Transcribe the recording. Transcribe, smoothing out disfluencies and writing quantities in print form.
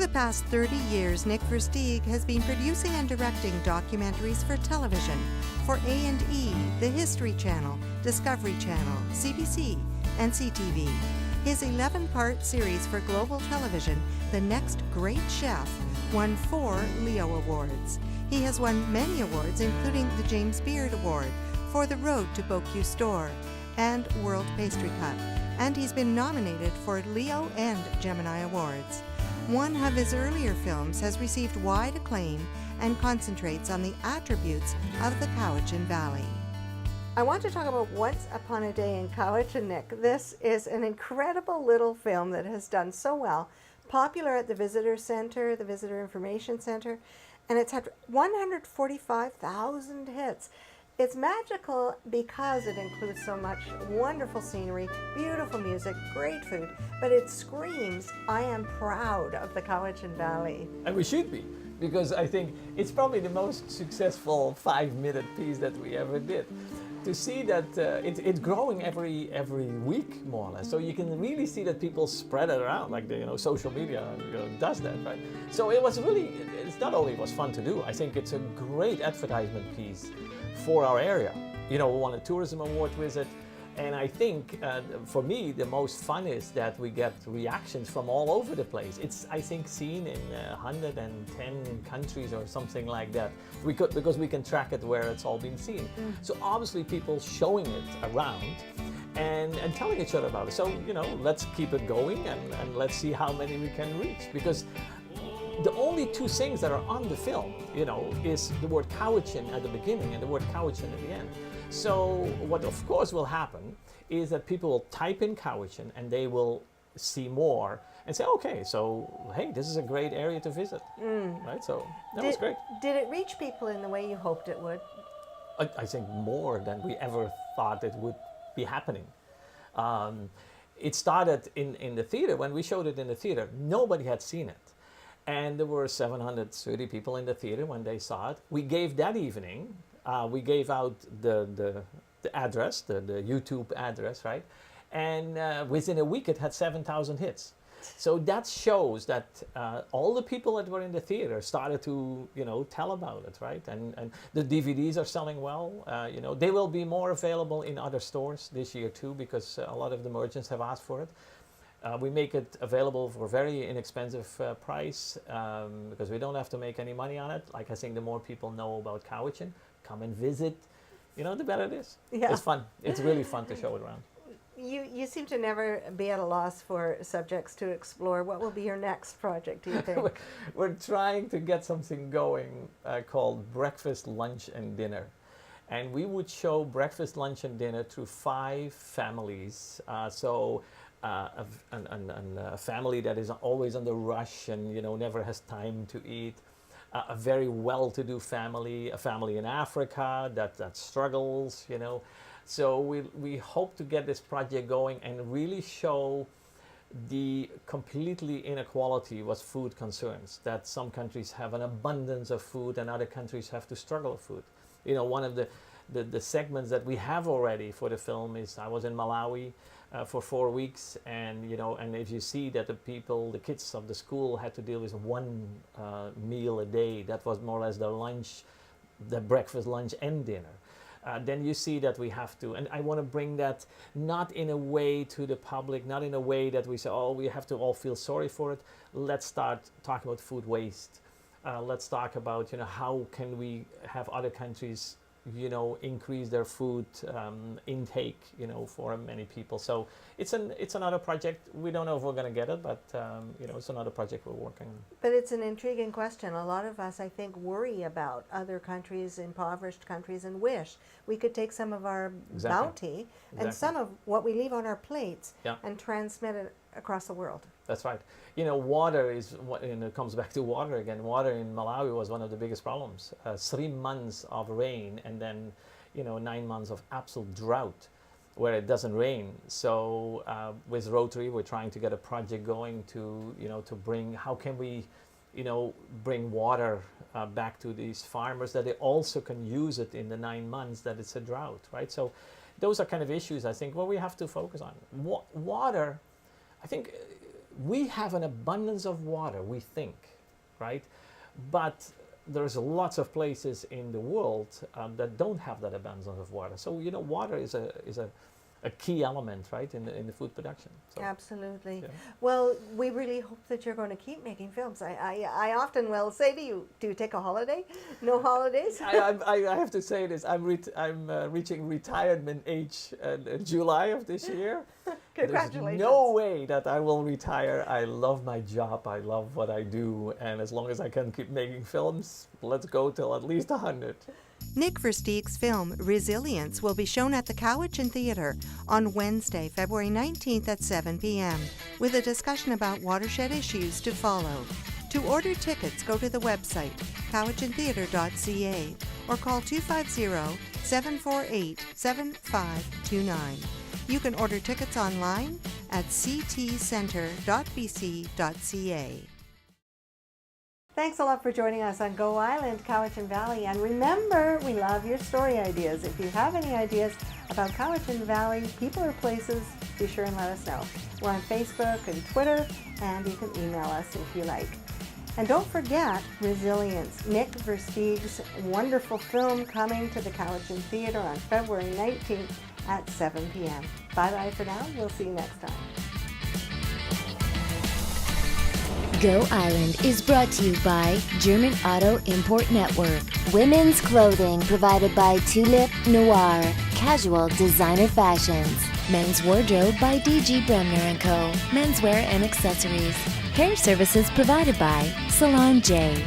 the past 30 years, Nick Versteeg has been producing and directing documentaries for television for A&E, the History Channel, Discovery Channel, CBC, and CTV. His 11-part series for global television, The Next Great Chef, won 4 Leo Awards. He has won many awards, including the James Beard Award for The Road to Bocuse d'Or and World Pastry Cup, and he's been nominated for Leo and Gemini Awards. One of his earlier films has received wide acclaim and concentrates on the attributes of the Cowichan Valley. I want to talk about Once Upon a Day in Cowichan, Nick. This is an incredible little film that has done so well, popular at the Visitor Center, the Visitor Information Center, and it's had 145,000 hits. It's magical because it includes so much wonderful scenery, beautiful music, great food, but it screams, I am proud of the Cowichan Valley. And we should be, because I think it's probably the most successful 5-minute piece that we ever did. To see that it's growing every week, more or less. So you can really see that people spread it around, like social media does that, right? So it was really, it's not only was fun to do, I think it's a great advertisement piece for our area. We won a tourism award with it, and I think for me the most fun is that we get reactions from all over the place. It's, I think, seen in 110 countries or something like that. Because we can track it where it's all been seen. So obviously people showing it around and telling each other about it. So let's keep it going and let's see how many we can reach, because the only 2 things that are on the film, is the word Cowichan at the beginning and the word Cowichan at the end. So what of course will happen is that people will type in Cowichan and they will see more and say, okay, so hey, this is a great area to visit, right? So that was great. Did it reach people in the way you hoped it would? I think more than we ever thought it would be happening. It started in the theater. When we showed it in the theater, nobody had seen it. And there were 730 people in the theater when they saw it. We gave that evening, we gave out the address, the YouTube address, right? And within a week it had 7,000 hits. So that shows that all the people that were in the theater started to, tell about it, right? And the DVDs are selling well. They will be more available in other stores this year too, because a lot of the merchants have asked for it. We make it available for a very inexpensive price because we don't have to make any money on it. Like, I think the more people know about Cowichan, come and visit, the better it is. Yeah. It's fun. It's really fun to show it around. You seem to never be at a loss for subjects to explore. What will be your next project, do you think? We're trying to get something going called Breakfast, Lunch, and Dinner. And we would show breakfast, lunch, and dinner through 5 families. A family that is always on the rush and never has time to eat. A very well-to-do family, a family in Africa that struggles, So we hope to get this project going and really show the completely inequality what food concerns. That some countries have an abundance of food and other countries have to struggle with food. One of the segments that we have already for the film is, I was in Malawi for 4 weeks, and and if you see that the kids of the school had to deal with 1 meal a day, that was more or less the breakfast, lunch, and dinner. Then you see that we have to, and I want to bring that not in a way to the public, not in a way that we say, oh, we have to all feel sorry for it. Let's start talking about food waste. Let's talk about, how can we have other countries, increase their food intake, for many people. So it's another project. We don't know if we're going to get it, but it's another project we're working on. But it's an intriguing question. A lot of us, I think, worry about other countries, impoverished countries, and wish we could take some of our bounty and some of what we leave on our plates and transmit it across the world. That's right. Water is, and it comes back to water again. Water in Malawi was one of the biggest problems. 3 months of rain and then, 9 months of absolute drought where it doesn't rain. So with Rotary, we're trying to get a project going to, to bring, how can we, bring water back to these farmers that they also can use it in the 9 months that it's a drought, right? So those are kind of issues, I think, where we have to focus on. Water, I think we have an abundance of water, we think, right? But there's lots of places in the world that don't have that abundance of water. So, you know, water is a key element, right, in the food production. So, Absolutely. yeah. Well, we really hope that you're going to keep making films. I often will say to you, do you take a holiday? No holidays? I have to say this. I'm reaching retirement age in July of this year. Congratulations. There's no way that I will retire. I love my job. I love what I do. And as long as I can keep making films, let's go till at least 100. Nick Versteeg's film Resilience will be shown at the Cowichan Theatre on Wednesday, February 19th at 7 p.m. with a discussion about watershed issues to follow. To order tickets, go to the website cowichantheatre.ca or call 250-748-7529. You can order tickets online at ctcentre.bc.ca. Thanks a lot for joining us on Go Island, Cowichan Valley. And remember, we love your story ideas. If you have any ideas about Cowichan Valley, people or places, be sure and let us know. We're on Facebook and Twitter, and you can email us if you like. And don't forget Resilience, Nick Versteeg's wonderful film coming to the Cowichan Theatre on February 19th at 7 p.m. Bye-bye for now. We'll see you next time. Go Island is brought to you by German Auto Import Network. Women's clothing provided by Tulip Noir. Casual designer fashions. Men's wardrobe by DG Bremner & Co. Menswear and accessories. Hair services provided by Salon J.